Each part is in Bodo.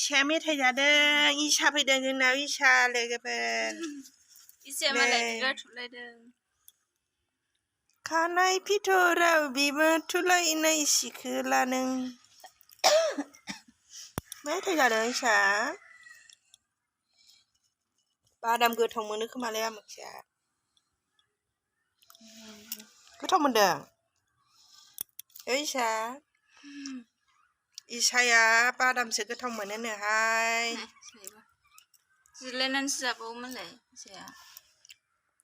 इसा मेथाइ जादों इसा फैदों जोंनाव इसा लोगोफोर इसाया मालाय बिबार थुलायदों खानाय फिथराव बिबार थुलायनाय सिखोला नों मेथाइ जादों इसा बादाम गोथाव मोनो खोमालै आमोखिया गोथाव मोनदों इसा इसाया बादामसो गोथाव मोनोनोहाय जिरायनानैसो जाबावोमोनलाय इसाया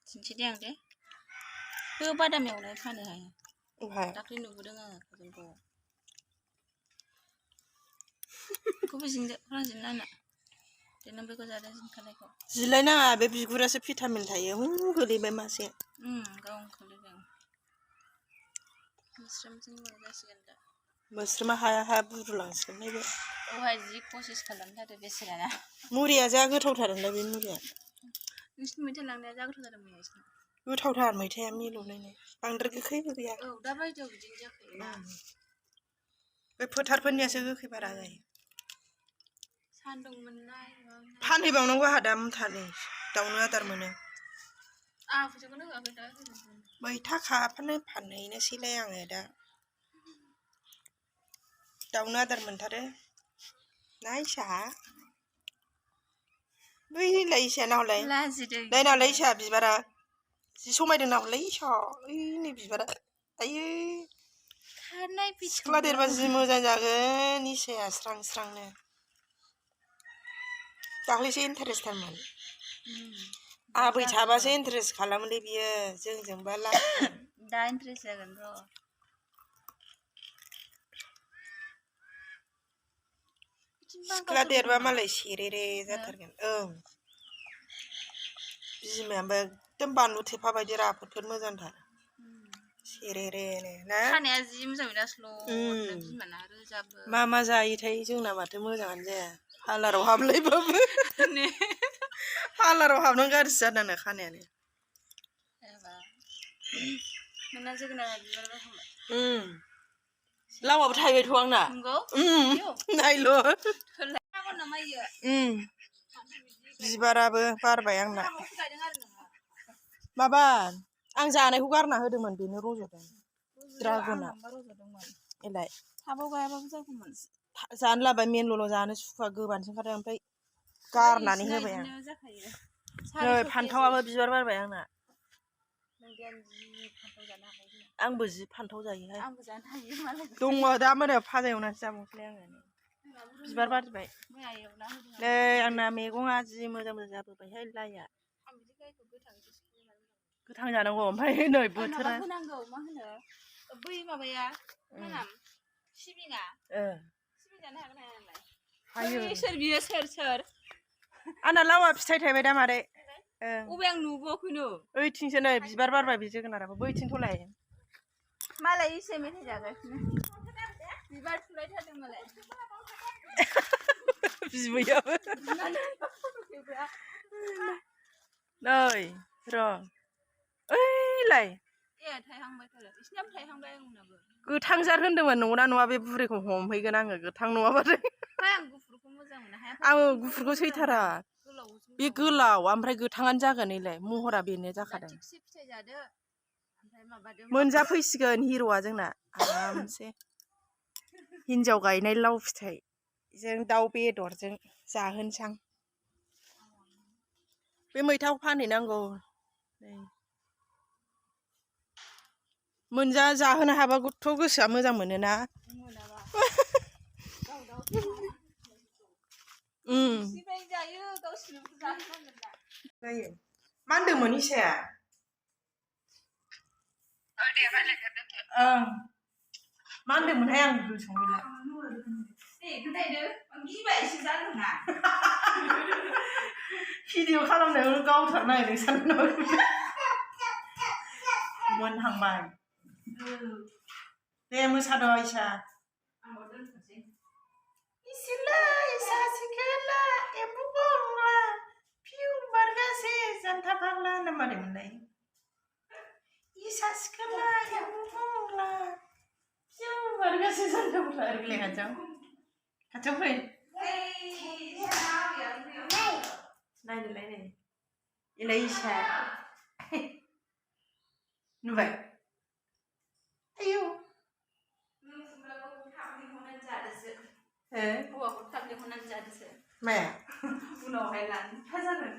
दिन्थिदे आं दे बे बादाम एवनाय फानो हायो दाख्लै नुबोदों आङो काजलगावआव बेखौबो जिंदो फोरांजोबनो आंना देनां बेखौ जादों जिंखानायखौ जिलायनाङा बे बिगुरासो भिटामिन थायो गोलैबाय मासे गावनो खोलैदों मोस्रोमजों मोनजासिगोन दा मोस्रोमा हाया हाया बुद्रुलांसिगोन नैबे औहाय जि कसिस खालामथारदो बेसेराना मुरिया जा गोथावथारलै बे मुरिया नोंसिनि मैथा लांनाया जा गोथाव जादोंमोन नोंसिना गोथावथार मैथाया मिलौनायनो बांद्राय गोखैबो गैया औ दा बायदियाव बिदिनो जाखायोना बे फोथारफोरनियासो गोखै बारा जायो सान्दुं मोननाय फानहैबावनांगौ आंहा दा मुथानै दाउनो आदार मोनो आंहा फैसाखौनो होआखै दा मैथा खाफानो फानहैनोसैलाय आङो दा दाउनो आदार मोनथारो ना इसा बैलाय इसाया नाहरलाय नायनाहरलाय इसा बिबारा जि समायदों नाहरलाय इसा ओइ नै बिबारा आयै सिख्ला देरबा जि मोजां जागोन इसाया स्रां स्रांनो दाख्लैसो इन्टारेस्टथारमोन आबै थाबासो इन्टारेस्ट खालामोलै बियो जोंजोंबा दा इन्टारेस्ट जागोन र' सिख्ला देरबा मालाय सेरेरे जाथारगोन बिमायाबो एकदम बानलु थेफा बायदि राफोदफोर मोजांथार सेरेरेनो ना खानाया जि मोजां दा स्ल'नो बिमाना रोजाबो मा मा जायोथाय जोंना माथो मोजाङानो जाया पार्लाराव हाबलायबाबो पार्लाराव हाबनानै गाज्रि जादोंनो खानायानो नोंना जोगोनार बिबार बारहांबाय लावाबो थायबायथ' आंना नायल' बिबाराबो बारबाय आंना माबा आं जानायखौ गारना होदोंमोन बेनो रज'दों ड्रागना एलाय थाबाव गायाबाबो जागौमोन जानो लाबाय मेनल'ल' जानो सुखुवा गोबानोसो ओंखारदों ओमफ्राय गारनानै होबाय आं नै फान्थावाबो बिबार बारबाय आंना आंबो जि फान्थाव जायोहाय दङ दा मोनायाव फाजा एवनानैसो जाबावसैलाय आङो बिबार बारबाय नै आंना मैगङा जि मोजां मोजां जाबोबायहाय लाइया गोथां जानांगौ ओमफ्राय नै बोथोरा होनांगौ मा होनो बै माबाया मा नाम सिबिङा सिबिं जानो हागोन ना हाया नोंलाय सोर बियो सोर आंना लावा फिथाइ थायबाय दा मादै अबे आं नुबावाखैनो ओइथिंसो नै बिबार बारबाय बे जोगोनाराबो बैथिंथ'लाय मालाय इसे मेथाइ जागासिनो बिबार थुलायथारदों मालाय बिबैयाबो नै र' ओइलाय गोथां जार होन्दोंमोन नंगौना नङा बे बुरैखौ हमहैगोन आङो गोथां नङाबाथाय आङो गुफुरखौ सैथारा बे गोलाव ओमफ्राय गोथाङानो जागोन एलाय महरा बेनो जाखादों मोनजाफैसिगोन हिर'आ जोंना आरामसे हिन्जाव गायनाय लाव फिथाइजों दाउ बेदरजों जाहोनसां बे मैथाखौ फानहैनांगौ जाहोनो हाबा गथ' गोसोआ मोजां मोनोना मा होनदोंमोन इसाया मा होनदोंमोनहाय आं गोसोआव गैला भिडिअ खालामनायावनो गावथारनो नागिरदों सानदों मोनहांबाय दे मोसाद' इसा इसा सिखोला एम्बु बंला फिउ बारगासे जान्था फाग्ला ना मारैमोनलाय इसा सिखोला एम्बु बंला फिउ बारगासे जान्था फाग्ला ओरैलाय खाथियाव फै इलाइसा नुबाय आयौ हौवाखौ थाब लिंहरनानै जादोसो माया उनावहाय लानो था जागोन